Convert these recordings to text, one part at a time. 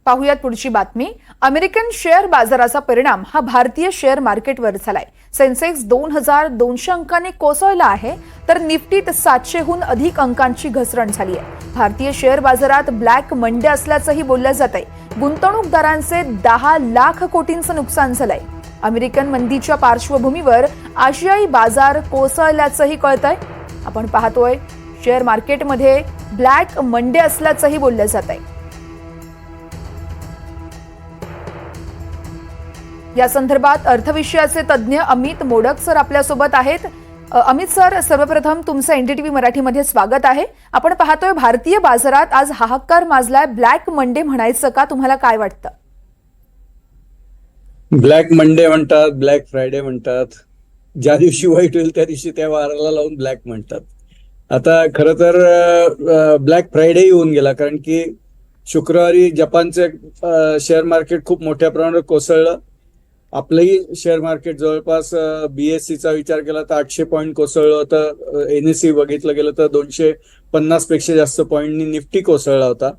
पाहुयात पुढची बातमी. अमेरिकन शेअर बाजाराचा परिणाम हा भारतीय शेअर मार्केटवर झालाय. सेन्सेक्स 2200 अंकांनी कोसळला आहे, तर निफ्टीत 700हून अधिक अंकांची घसरण झाली आहे. भारतीय शेअर बाजारात ब्लॅक मंडे असल्याचंही बोललं जात आहे. गुंतवणूकदारांचे 10 लाख कोटींचं नुकसान झालंय. अमेरिकन मंदीच्या पार्श्वभूमीवर आशियाई बाजार कोसळल्याचंही कळतंय. आपण पाहतोय शेअर मार्केटमध्ये ब्लॅक मंडे असल्याचंही बोललं जात आहे. या संदर्भात अर्थविषयाचे तज्ज्ञ अमित मोडक सर आपल्यासोबत आहेत. अमित सर, सर्वप्रथम तुमचं एनडीटीव्ही मराठीमध्ये स्वागत आहे. आपण पाहतोय भारतीय बाजारात आज हाहाकार माजलाय. ब्लॅक मंडे म्हणायचं का? तुम्हाला काय वाटतं? ब्लॅक मंडे म्हणतात, ब्लॅक फ्रायडे म्हणतात. ज्या दिवशी वाईट होईल त्या दिवशी त्या वाराला लावून ब्लॅक म्हणतात. आता खरं तर ब्लॅक फ्रायडे येऊन गेला, कारण की शुक्रवारी जपानचे शेअर मार्केट खूप मोठ्या प्रमाणावर कोसळलं. आपलंही शेअर मार्केट जवळपास बीएससीचा विचार केला तर 800 पॉईंट कोसळलं होतं. एनएससी बघितलं गेलं तर 250 पेक्षा जास्त पॉईंटनी निफ्टी कोसळला होता.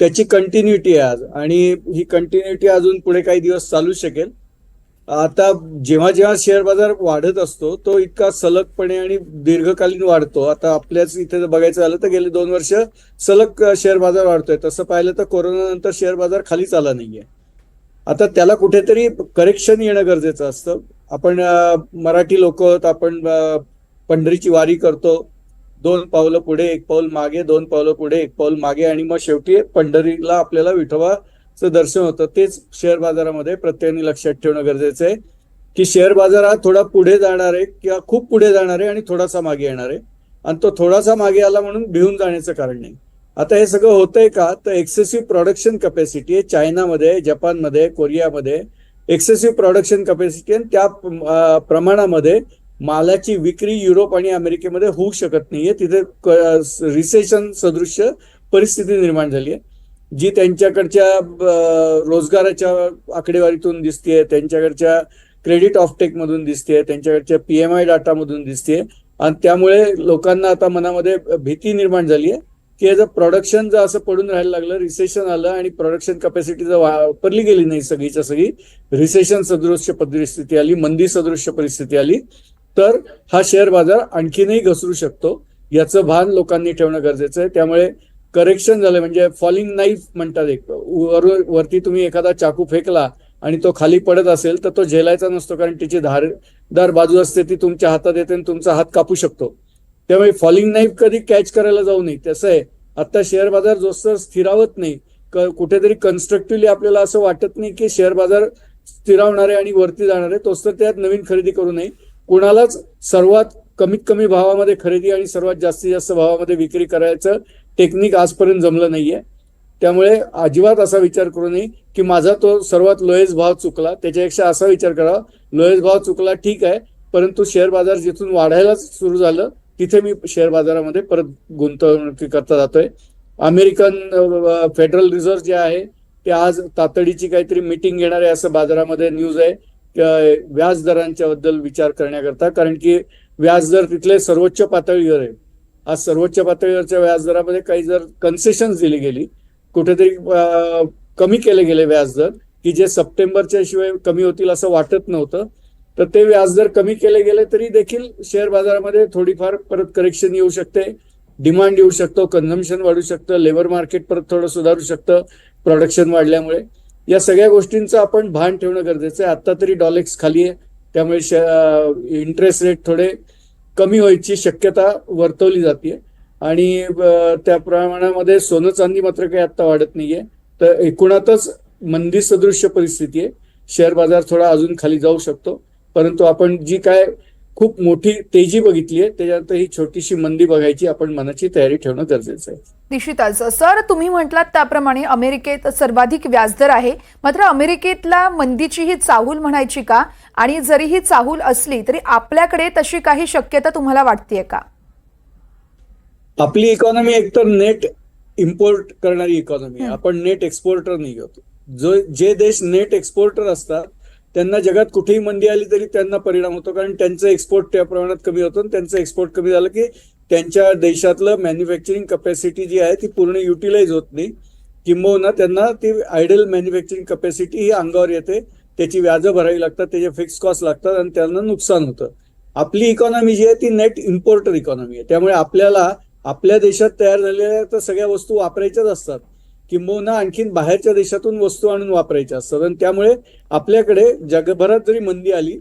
त्याची कंटिन्युटी आहे आज, आणि ही कंटिन्युटी अजून पुढे काही दिवस चालू शकेल. आता जेव्हा जेव्हा शेअर बाजार वाढत असतो तो इतका सलगपणे आणि दीर्घकालीन वाढतो. आता आपल्याच इथे जर बघायचं झालं तर गेले 2 वर्ष सलग शेअर बाजार वाढतोय. तसं पाहिलं तर कोरोना नंतर शेअर बाजार खालीच आला नाहीये. आता त्याला कुठेतरी करेक्शन येणं गरजेचं असतं. आपण मराठी लोक आहोत, आपण पंढरीची वारी करतो. 2 पावलं पुढे 1 पाऊल मागे, 2 पावलं पुढे 1 पाऊल मागे, आणि मग शेवटी पंढरीला आपल्याला विठोबाचं दर्शन होतं. तेच शेअर बाजारामध्ये प्रत्येकाने लक्षात ठेवणं गरजेचं आहे की शेअर बाजार हा थोडा पुढे जाणार आहे किंवा खूप पुढे जाणार आहे आणि थोडासा मागे येणार आहे. आणि तो थोडासा मागे आला म्हणून भिवून जाण्याचं कारण नाही. आता हे सगळं होतंय का? तर एक्सेसिव्ह प्रोडक्शन कॅपॅसिटी आहे चायनामध्ये, जपानमध्ये, कोरियामध्ये. एक्सेसिव्ह प्रोडक्शन कॅपॅसिटी, आणि त्या प्रमाणामध्ये मालाची विक्री युरोप आणि अमेरिकेमध्ये होऊ शकत नाहीये. तिथे रिसेशन सदृश्य परिस्थिती निर्माण झाली आहे, जी त्यांच्याकडच्या रोजगाराच्या आकडेवारीतून दिसतेय, त्यांच्याकडच्या क्रेडिट ऑफटेक मधून दिसतेय, त्यांच्याकडच्या PMI डाटामधून दिसतेय. आणि त्यामुळे लोकांना आता मनामध्ये भीती निर्माण झाली आहे की जर प्रोडक्शन जर असं पडून राहायला लागलं, रिसेशन आलं आणि प्रोडक्शन कॅपॅसिटी जर वापरली गेली नाही, सगळीच्या सगळी रिसेशन सदृश्य परिस्थिती आली, मंदी सदृश्य परिस्थिती आली, तर हा शेअर बाजार आणखीनही घसरू शकतो. याचं भान लोकांनी ठेवणं गरजेचं आहे. त्यामुळे करेक्शन झालं म्हणजे फॉलिंग नाईफ म्हणतात. एक वरती तुम्ही एखादा चाकू फेकला आणि तो खाली पडत असेल तर तो झेलायचा नसतो, कारण तिची धारदार बाजू असते, ती तुमच्या हातात येते आणि तुमचा हात कापू शकतो. त्यामुळे फॉलिंग नाईफ कधी कॅच करायला जाऊ नये. तसं आहे आता शेअर बाजार जोस्त स्थिरावत नाही, कुठेतरी कन्स्ट्रक्टिव्हली आपल्याला असं वाटत नाही की शेअर बाजार स्थिरावणार आहे आणि वरती जाणार आहे, तोच तर त्यात नवीन खरेदी करू नये. कुणालाच सर्वात कमीत कमी भावामध्ये खरेदी आणि सर्वात जास्तीत जास्त भावामध्ये विक्री करायचं टेक्निक आजपर्यंत जमलं नाहीये. त्यामुळे अजिबात असा विचार करू नये की माझा तो सर्वात लोएस्ट भाव चुकला. त्याच्यापेक्षा असा विचार करा, लोएस्ट भाव चुकला ठीक आहे, परंतु शेअर बाजार जिथून वाढायला सुरू झालं तिथे मी शेअर बाजारामध्ये परत गुंतवणूक करता जातोय. अमेरिकन फेडरल रिझर्व्ह जे आहे ते आज तातडीची काहीतरी मीटिंग घेणार आहे असं बाजारामध्ये न्यूज आहे, व्याज दरांच्या बद्दल विचार करण्याकरता. कारण की व्याजदर तिथले सर्वोच्च पातळीवर आहे. आज सर्वोच्च पातळीवरच्या व्याजदरामध्ये काही जर कन्सेशन्स दिली गेली, कुठेतरी कमी केले गेले व्याजदर की जे सप्टेंबरच्या शिवाय कमी होतील असं वाटत नव्हतं, तर ते व्याजदर कमी केले गेले तरी देखील शेअर बाजारामध्ये थोडीफार परत करेक्शन येऊ शकते. डिमांड येऊ शकतो, कन्झम्पशन वाढू शकतं, लेबर मार्केट परत थोडं सुधारू शकतं प्रोडक्शन वाढल्यामुळे. या सगळ्या गोष्टींचं आपण भान ठेवणं गरजेचं आहे. आता तरी डॉलेक्स खाली आहे, त्यामुळे इंटरेस्ट रेट थोडे कमी व्हायची शक्यता वर्तवली जाते. आणि त्या प्रमाणामध्ये सोनं चांदी मात्र काही आता वाढत नाहीये. तर एकूणातच मंदी सदृश्य परिस्थिती आहे. शेअर बाजार थोडा अजून खाली जाऊ शकतो, परंतु आपण जी काय खूप मोठी तेजी बघितली आहे त्याच्यात ही छोटीशी मंदी बघायची आपण मनाची तयारी ठेवणं गरजेचं आहे. निश्चितच सर, तुम्ही म्हटलात त्याप्रमाणे अमेरिकेत सर्वाधिक व्याजदर आहे. मात्र अमेरिकेतला मंदीची ही चाहूल म्हणायची का? आणि जरी ही चाहूल असली तरी आपल्याकडे तशी काही शक्यता तुम्हाला वाटतेय का? आपली इकॉनॉमी एकतर नेट इम्पोर्ट करणारी इकॉनॉमी आहे, आपण नेट एक्सपोर्टर नाही होतो. जे देश नेट एक्सपोर्टर असतात त्यांना जगात कुठेही मंदी आली तरी त्यांना परिणाम होतो, कारण त्यांचं एक्सपोर्ट त्या प्रमाणात कमी होतं. आणि त्यांचं एक्सपोर्ट कमी झालं की त्यांच्या देशातलं मॅन्युफॅक्चरिंग कॅपॅसिटी जी आहे ती पूर्ण युटिलाइज होत नाही. किंबहुना त्यांना ती आयडल मॅन्युफॅक्चरिंग कपॅसिटी ही अंगावर येते, त्याची व्याजं भरावी लागतात, त्याचे फिक्स कॉस्ट लागतात आणि त्यांना नुकसान होतं. आपली इकॉनॉमी जी आहे ती नेट इम्पोर्टर इकॉनॉमी आहे, त्यामुळे आपल्याला आपल्या देशात तयार झालेल्या तर सगळ्या वस्तू वापरायच्याच असतात, किंबहुना आणखीन बाहेरच्या देशातून वस्तू आणून वापरायच्या असतात. आणि त्यामुळे आपल्याकडे जगभरात जरी मंदी आली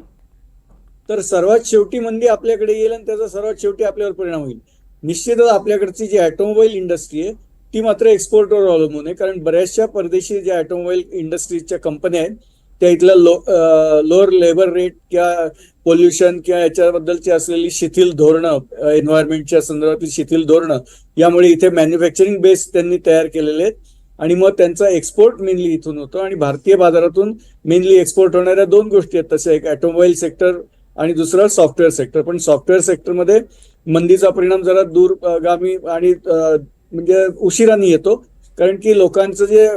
तर सर्वात शेवटी मंदी आपल्याकडे येईल आणि त्याचा सर्वात शेवटी आपल्यावर परिणाम होईल. निश्चितच आपल्याकडची जी ऑटोमोबाईल इंडस्ट्री आहे ती मात्र एक्सपोर्टवर अवलंबून आहे, कारण बऱ्याचशा परदेशी ज्या ऑटोमोबाईल इंडस्ट्रीजच्या कंपन्या आहेत त्या इथला लोअर लेबर रेट किंवा पोल्युशन किंवा याच्याबद्दलची असलेली शिथिल धोरणं, एन्व्हायरमेंटच्या संदर्भातील शिथिल धोरणं, यामुळे इथे मॅन्युफॅक्चरिंग बेस त्यांनी तयार केलेले आहेत आणि मग त्यांचा एक्सपोर्ट मेनली इथून होतो. आणि भारतीय बाजारातून मेनली एक्सपोर्ट होणाऱ्या दोन गोष्टी आहेत तशा, एक ऑटोमोबाईल सेक्टर आणि दुसरं सॉफ्टवेअर सेक्टर. पण सॉफ्टवेअर सेक्टरमध्ये मंदीचा परिणाम जरा दूरगामी आणि म्हणजे उशिराने येतो, कारण की लोकांचं जे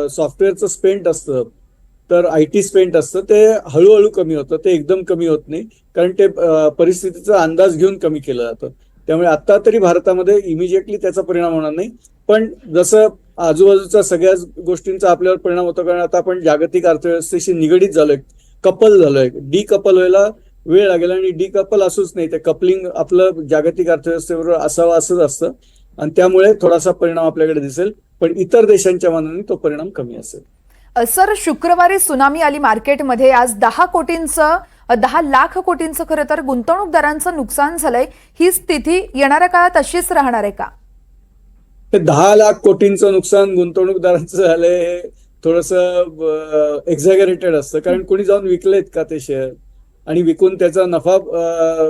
सॉफ्टवेअरचं स्पेंड असतं तर IT स्पेंड असतं ते हळूहळू कमी होतं, ते एकदम कमी होत नाही, कारण ते परिस्थितीचा अंदाज घेऊन कमी केलं जातं. त्यामुळे आता तरी भारतामध्ये इमिजिएटली त्याचा परिणाम होणार नाही, पण जसं आजूबाजूच्या सगळ्याच गोष्टींचा आपल्यावर परिणाम होतो, कारण आता आपण जागतिक अर्थव्यवस्थेशी निगडीत झालोय, कपल झालोय. डिकपल व्हायला वेळ लागेल आणि डिकपल असूच नाही, ते कपलिंग आपलं जागतिक अर्थव्यवस्थेबरोबर असावं असंच असतं आणि त्यामुळे थोडासा परिणाम आपल्याकडे दिसेल, पण इतर देशांच्या मानाने तो परिणाम कमी असेल. सर, शुक्रवारी सुनामी आली मार्केटमध्ये. आज 10 लाख कोटींचं खरं तर गुंतवणूकदारांचं नुकसान झालंय. ही स्थिती येणाऱ्या काळात अशीच राहणार आहे का? ते 10 लाख कोटींचं नुकसान गुंतवणूकदारांचं झालंय हे थोडंसं एक्झॅगरेटेड असतं, कारण कोणी जाऊन विकलेत का ते शेअर आणि विकून त्याचा नफा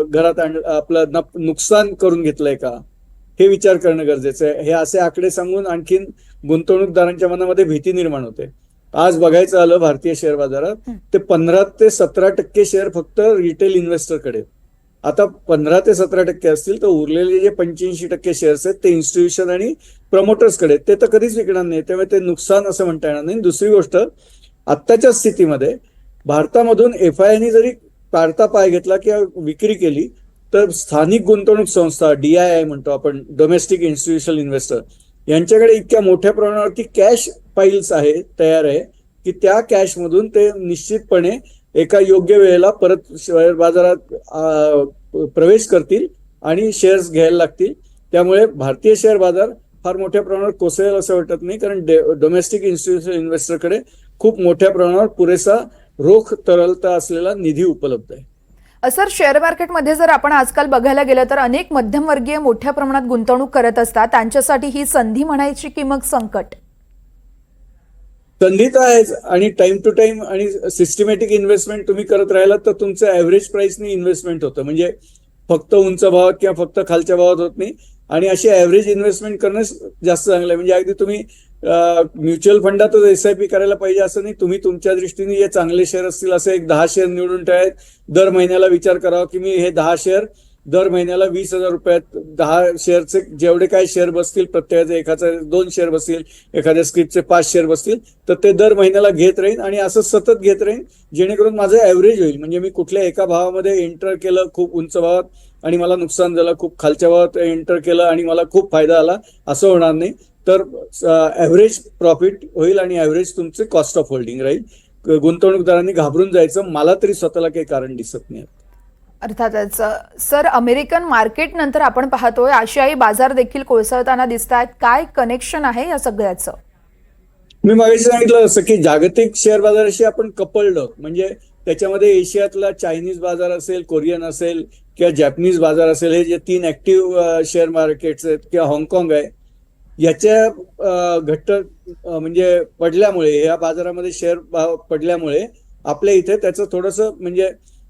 घरात आपलं नुकसान करून घेतलंय का, हे विचार करणं गरजेचं आहे. हे असे आकडे सांगून आणखीन गुंतवणूकदारांच्या मनामध्ये भीती निर्माण होते. आज बघायचं आलं भारतीय शेअर बाजारात ते 15 ते 17% शेअर फक्त रिटेल इन्व्हेस्टरकडे. आता 15 ते 17% असतील तर उरलेले जे 85% शेअर्स आहेत ते इन्स्टिट्यूशन आणि प्रमोटर्सकडे, ते तर कधीच विकणार नाही, त्यामुळे ते नुकसान असं म्हणता येणार नाही. दुसरी गोष्ट, आत्ताच्या स्थितीमध्ये भारतामधून FIIने जरी काढता पाय घेतला किंवा विक्री केली तर स्थानिक गुंतवणूक संस्था, DII म्हणतो आपण, डोमेस्टिक इन्स्टिट्यूशनल इन्व्हेस्टर, यांच्याकडे इतक्या मोठ्या प्रमाणावरती कॅश फाईल्स आहे, तयार आहे, की त्या कॅशमधून ते निश्चितपणे एका योग्य वेळेला परत शेअर बाजारात प्रवेश करतील आणि शेअर्स घ्यायला लागतील. त्यामुळे भारतीय शेअर बाजार फार मोठ्या प्रमाणावर कोसळेल असं वाटत नाही, कारण डोमेस्टिक इन्स्टिट्यूशनल इन्व्हेस्टरकडे खूप मोठ्या प्रमाणावर पुरेसा रोख तरलता असलेला निधी उपलब्ध आहे. सर, शेअर मार्केटमध्ये जर आपण आजकाल बघायला गेलं तर अनेक मध्यमवर्गीय मोठ्या प्रमाणात गुंतवणूक करत असतात. त्यांच्यासाठी ही संधी म्हणायची की मग संकट? संधी तर आहेच, आणि टाइम टू टाइम आणि सिस्टमॅटिक इन्व्हेस्टमेंट तुम्ही करत राहिलात तर तुमचं ॲव्हरेज प्राइसनी इन्व्हेस्टमेंट होतं, म्हणजे फक्त उंच भावात किंवा फक्त खालच्या भावात होत नाही. आणि अशी ॲव्हरेज इन्व्हेस्टमेंट करणं जास्त चांगलं आहे. म्हणजे अगदी तुम्ही म्युच्युअल फंडातच SIP करायला पाहिजे असं नाही, तुम्ही तुमच्या दृष्टीने जे चांगले शेअर असतील असे एक 10 शेअर निवडून ठेवायत. दर महिन्याला विचार करावा की मी हे 10 शेअर दर महिन्याला 20,000 रुपयात 10 शेअरचे जेवढे काही शेअर बसतील, प्रत्येकाचे एखाद्या 2 शेअर बसतील, एखाद्या स्क्रिप्टचे 5 शेअर बसतील, तर ते दर महिन्याला घेत राहीन आणि असं सतत घेत राहीन, जेणेकरून माझं ॲव्हरेज होईल. म्हणजे मी कुठल्या एका भावामध्ये एंटर केलं खूप उंच भावात आणि मला नुकसान झालं, खूप खालच्या भावात एंटर केलं आणि मला खूप फायदा आला, असं होणार नाही. तर ॲव्हरेज प्रॉफिट होईल आणि ॲव्हरेज तुमचे कॉस्ट ऑफ होल्डिंग राहील. गुंतवणूकदारांनी घाबरून जायचं मला तरी स्वतःला काही कारण दिसत नाही. अर्थातच. सर, अमेरिकन मार्केट नंतर आपण पाहतोय आशियाई बाजार देखील कोसळताना दिसत आहेत. काय कनेक्शन आहे या सगळ्याचं? मी मागाशी सांगितलं असं की जागतिक शेअर बाजाराशी आपण कपल्ड आहोत, म्हणजे त्याच्यामध्ये एशियातला चायनीज बाजार असेल, कोरियन असेल किंवा जॅपनीज बाजार असेल, हे जे 3 ऍक्टिव्ह शेअर मार्केट्स आहेत, किंवा हाँगकाँग आहे, याच्या घट्ट म्हणजे पडल्यामुळे, या बाजारामध्ये शेअर पडल्यामुळे आपल्या इथे त्याचं थोडंसं म्हणजे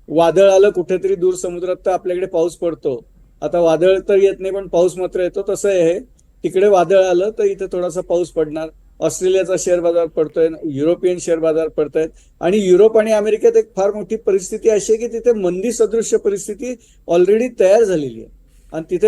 वादळ आलं कुठेतरी दूर समुद्रात तर आपल्याकडे पाऊस पडतो. आता वादळ तर येत नाही पण पाऊस मात्र येतो, तसं आहे. तिकडे वादळ आलं तर इथे थोडासा पाऊस पडणार. ऑस्ट्रेलियाचा शेअर बाजार पडतोय, युरोपियन शेअर बाजार पडतायत, आणि युरोप आणि अमेरिकेत एक फार मोठी परिस्थिती अशी आहे की तिथे मंदी सदृश्य परिस्थिती ऑलरेडी तयार झालेली आहे आणि तिथे